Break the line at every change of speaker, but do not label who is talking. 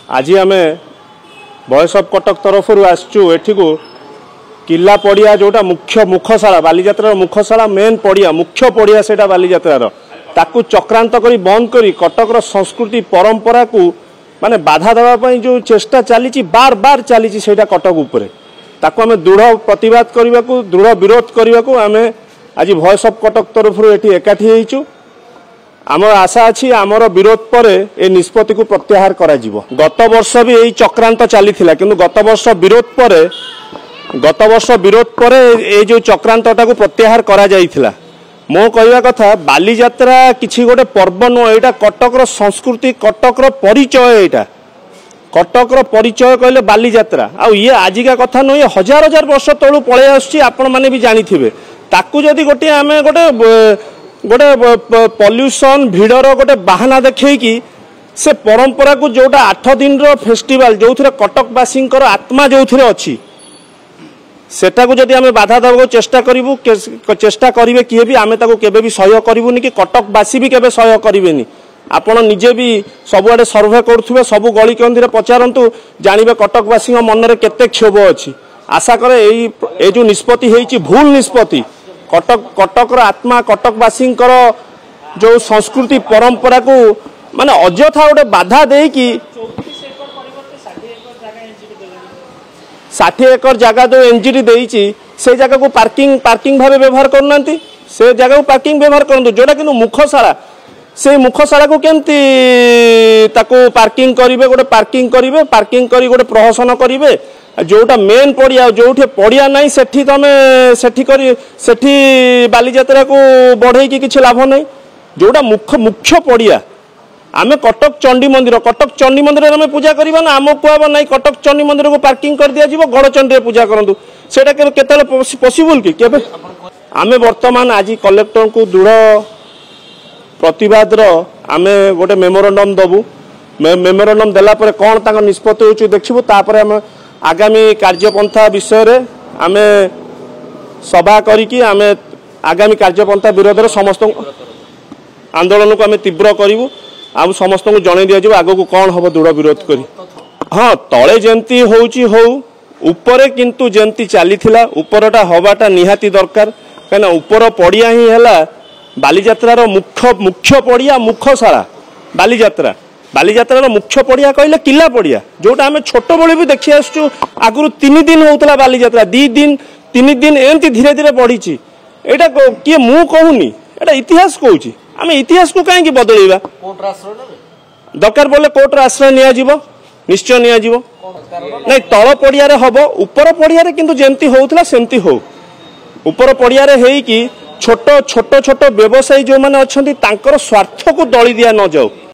आज आम voice of Cuttack तरफ आसचु एठिकु किला पड़िया जोटा मुख्य मुखशाला बालीजात्रार मुखशाला मेन पड़िया मुख्य पड़िया सेटा बालीजात्रार ताकू चक्रांत करी बंद करी कटकर संस्कृति परंपरा को माने बाधा देवाई जो चेष्टा चली बार बार चली सेटा कटक उपरे ताकू आम दृढ़ प्रतिवाद करने को दृढ़ विरोध करने को आम आज वॉइस ऑफ कटक तरफ एकाठी होइचु। आमर आशा अच्छी आमर विरोध पर ए निष्पत्ति को प्रत्याहार करा जिवो। गत वर्ष भी यही चक्रांत चली किंतु गत वर्ष विरोध पर ए जो चक्रांतटा को प्रत्याहार करा जाइथिला। मो कहवा कथा बालीजात्रा किछि गोटे पर्व नुह एटा कटकर संस्कृति कटकर परिचय एटा कटकर परिचय कहले बालीजात्रा आ ये आजिका कथा नुह ये हजार हजार वर्ष तलू पळे आसुची आपण माने भी जानिथिबे ताकू जदि गोटे आमे गोटे गोटे पॉल्यूशन भिड़र गोटे बाहाना देखी से परंपरा को जोटा 8 दिन फेस्टिवल जो कटकवासी आत्मा जो अच्छी सेटा को जदि आमे बाधा देवा चेष्टा करूँ चेष्टा करेंगे किए भी आमे ताको केबे भी सहयोग करूनी कि कटकवासी भी केबे सहयोग करेंगे। आपण निजे भी सबुआडे सर्वे करुवे सबू गली कंदी पचारतु जानवे कटकवासी मन में केते क्षोभ अच्छी। आशा करे ये जो निष्पत्ति होइछि भूल निष्पत्ति कटकर आत्मा कटकवासी जो संस्कृति परंपरा को माने अजथा गोटे बाधा दे कि 60 एकड़ जगह जो एनजीटी देइछि से जगह को पार्किंग भाव व्यवहार करना से जगह को पार्किंग व्यवहार करूँ जोटा कि मुखशाला से मुखशाला को केमती ताको पार्किंग करेंगे गोटे पार्किंग करी गोटे प्रहसन करेंगे जोटा मेन पड़िया जो पड़िया ना सेठी बालीजात्रा को बढ़े कि लाभ नहीं जोटा मुख्य पड़िया आमे कटक चंडी मंदिर आम पूजा करवा ना आम कहब ना कटक चंडी मंदिर को पार्किंग कर दिया जीवो गड़चंडी पूजा करूँ से पॉसिबल कि केबे आमे वर्तमान आज कलेक्टर को दृढ़ प्रतिवाद आमे गोटे मेमोरेंडम दबु मेमोरेंडम देला परे कौन तांको निष्पत्ति होची देखिबु तापर आम आगामी कार्यपंथा विषय रे आमे सभा करिकी आमे आगामी कार्यपंथा विरोध रे समस्त आंदोलन को आमे तीव्र करिवु आ समस्त को जणे दिया जिवो आगो को कौन हबो दृढ़ विरोध करी। हाँ तले जेंती होउची हो ऊपर किंतु जेंती चलीथिला ऊपरटा हवाटा निहाती दरकार कना ऊपर पड़िया ही हैला बालीजात्रार मुख्य पड़िया मुखशाला बालीजात्रार मुख्य पड़िया कहले किला पड़िया जोटा आम छोट बड़े भी देखी आसचु आगु 3 दिन होता बालीजात्रा 2 दिन 3 दिन एमती धीरे धीरे बढ़ी एटा किए मु कहूनी एटा इतिहास कहूँ आम इतिहास को कहीं बदलवा दरकार पड़े कोर्टर आश्रय निश्चय नहीं तल पड़िया हम ऊपर पड़िया किंतु जेमती होता सेमती हो ऊपर पड़िया होइकी छोट छोट छोट व्यवसायी जो माने अच्छी स्वार्थ को दली दिया न जाऊ।